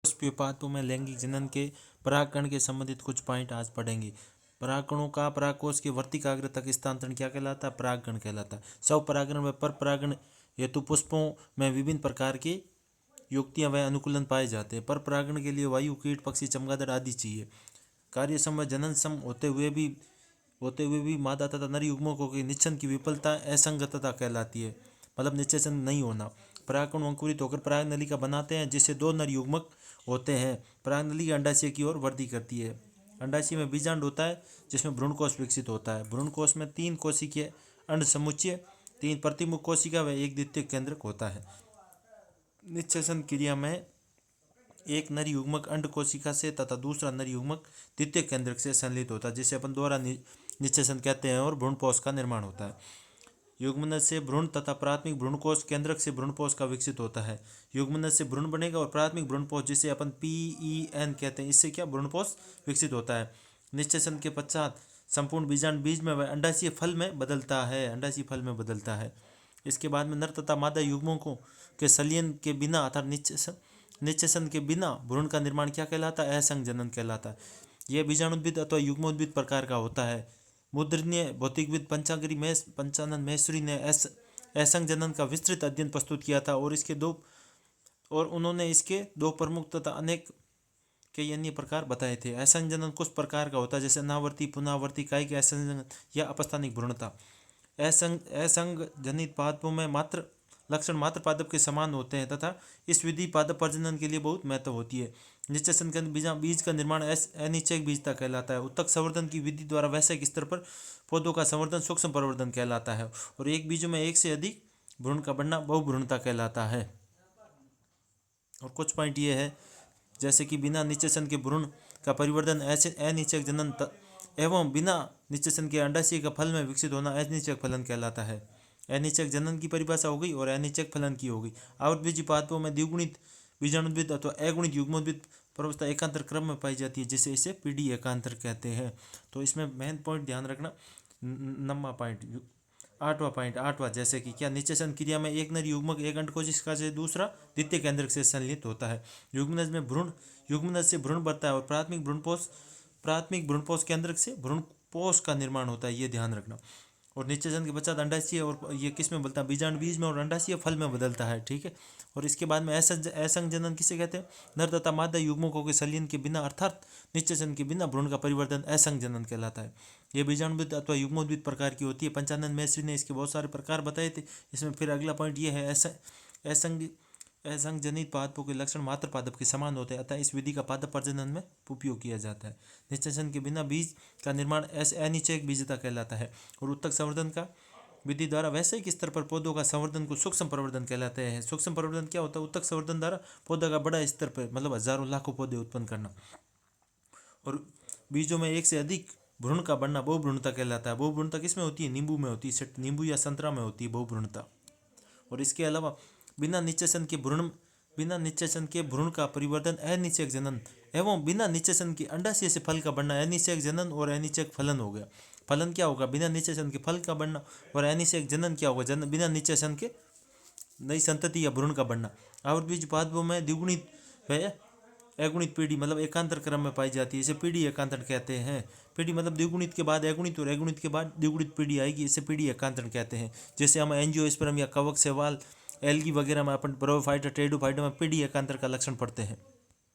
पुष्पपातों में लैंगिक जनन के परागकण के संबंधित कुछ पॉइंट आज पढ़ेंगे। परागकणों का परागकोश के वर्तिकाग्र तक स्थानांतरण क्या कहलाता है? परागकण कहलाता है। स्वपरागण व पर परागण हेतु पुष्पों में विभिन्न प्रकार के युक्तियां व अनुकूलन पाए जाते हैं। पर परागण के लिए वायु, कीट, पक्षी, चमगादड़ आदि चाहिए। कार्यक्षम व जननक्षम होते हुए भी मादा तथा नर युग्मकों की निश्चन की विफलता असंगतता कहलाती है, मतलब निश्चेषण नहीं होना। परागकण अंकुरित होकर परागनली का बनाते हैं, जिससे दो नर युग्मक होते हैं। परागनली अंडाशय की ओर वृद्धि करती है। अंडाशय में बीजांड होता है, जिसमें भ्रूणकोश विकसित होता है। भ्रूणकोश में 3 कोशिकीय अंड समुच्चय, 3 प्रतिमुख कोशिका व 1 द्वितीयक केंद्रक होता है। निश्चेषण क्रिया में एक नर युग्मक अंड कोशिका से तथा दूसरा नर युग्मक द्वितीयक केंद्रक से संलित होता है, जिसे अपन दोहरा निश्चेषण कहते हैं, और भ्रूणपोष का निर्माण होता है। युग्मनज से भ्रूण तथा प्राथमिक भ्रूणकोश केंद्रक से भ्रूणपोष का विकसित होता है। युग्मनज से भ्रूण बनेगा और प्राथमिक भ्रूणपोष, जिसे अपन PEN कहते हैं, इससे क्या भ्रूणपोष विकसित होता है। निश्चेषण के पश्चात संपूर्ण बीजांड बीज में व अंडाशय फल में बदलता है। इसके बाद में नर तथा मादा युग्मकों के संलयन के बिना अर्थात निश्चेषण के बिना भ्रूण का निर्माण क्या कहलाता है? असंग जनन कहलाता है। यह बीजाणुद्भिद अथवा युग्मोद्भिद प्रकार का होता है। मुद्रणीय भौतिकविद पंचानन महेश्वरी ने असंग जनन का विस्तृत अध्ययन प्रस्तुत किया था, और उन्होंने इसके 2 प्रमुख तथा अनेक कई अन्य प्रकार बताए थे। असंग जनन कुछ प्रकार का होता है, जैसे अनावर्ती, पुनावर्ती, कायिक असंग जनन या अपस्थानिक भ्रूणता। असंग जनित पादपों में लक्षण मात्र पादप के समान होते हैं तथा इस विधि पादप प्रजनन के लिए बहुत महत्व होती है। निश्चेषण के बीज का निर्माण अनिश्चयक बीजता कहलाता है। उत्तक संवर्धन की विधि द्वारा वैश्विक स्तर पर पौधों का संवर्धन सूक्ष्म प्रवर्धन कहलाता है, और एक बीजों में एक से अधिक भ्रूण का बनना बहुभ्रूणता कहलाता है। और कुछ पॉइंट ये है, जैसे कि बिना निश्चेषण के भ्रूण का परिवर्धन अनिश्चयक जनन एवं बिना निश्चेषण के अंडाशय का फल में विकसित होना अनिश्चयक फलन कहलाता है। अनिश्चयक जनन की परिभाषा हो गई और अनिश्चयक फलन की हो गई। आवृतबीजी पादपों में द्विगुणित बीजाणुद्भिद अथवा अगुणित युग्मोद्भिद प्रवस्था एकांतर क्रम में पाई जाती है, जिसे इसे पीढ़ी एकांतर कहते हैं। तो इसमें मेन पॉइंट ध्यान रखना, 9वां पॉइंट, 8वां पॉइंट, 8वां, जैसे कि क्या निश्चेषण क्रिया में एक नर युग्मक एक अंड कोशिका से दूसरा द्वितीय केंद्रक से संलित होता है। युग्मनज से भ्रूण बनता है और प्राथमिक भ्रूणपोष केंद्रक से भ्रूणपोष का निर्माण होता है, ये ध्यान रखना। और निश्चेषण के पश्चात अंडाशय, और ये किस में बदलता है? बीजांड बीज में, और अंडाशय फल में बदलता है, ठीक है। और इसके बाद में असंग जनन किसे कहते हैं? नर तथा मादा युग्मकों के संलयन के बिना अर्थात निश्चेषण के बिना भ्रूण का परिवर्तन असंग जनन कहलाता है। यह बीजाणुद्भिद अथवा युग्मोद्भिद प्रकार की होती है। पंचानन महेश्वरी ने इसके बहुत सारे प्रकार बताए थे। इसमें फिर अगला पॉइंट ये है, असंग जनित पादपों के लक्षण मात्र पादप के समान होते हैं, अतः इस विधि का पादप प्रजनन में उपयोग किया जाता है। निश्चेषण के बिना बीज का निर्माण अनिश्चयक बीजता कहलाता है। और उत्तक संवर्धन का विधि द्वारा वैश्विक स्तर पर पौधों का संवर्धन को सूक्ष्म प्रवर्धन कहलाते हैं। सूक्ष्म प्रवर्धन क्या होता है? उत्तक संवर्धन द्वारा पौधा का बड़ा स्तर पर, मतलब हजारों लाखों पौधे उत्पन्न करना। और बीजों में एक से अधिक भ्रूण का बनना बहुभ्रूणता कहलाता है। बहुभ्रूणता किसमें होती है? नींबू में होती है, नींबू या संतरा में होती है बहुभ्रूणता। और इसके अलावा बिना निश्चेषण के भ्रूण का परिवर्तन अनिश्चयक जनन एवं बिना निश्चेषण के अंडाशय से फल का बनना अनिश्चयक जनन और अनिश्चयक फलन हो गया। फलन क्या होगा? बिना निश्चेषण के फल का बनना। और अनिश्चयक जनन क्या होगा? बिना निश्चेषण के नई संतति या भ्रूण का बनना। आवृतबीज पादपों में द्विगुणित व अगुणित पीढ़ी, मतलब एकांतर क्रम में पाई जाती है, इसे पीढ़ी एकांतर कहते हैं। पीढ़ी मतलब द्विगुणित के बाद अगुणित और अगुणित के बाद द्विगुणित पीढ़ी आएगी, इसे पीढ़ी एकांतर कहते हैं। जैसे हम एंजियोस्पर्म या कवक शैवाल, एल्गी वगैरह में अपन ब्रोफाइटा, टेरिडोफाइटा में पीढ़ी एकांतर का लक्षण पढ़ते हैं।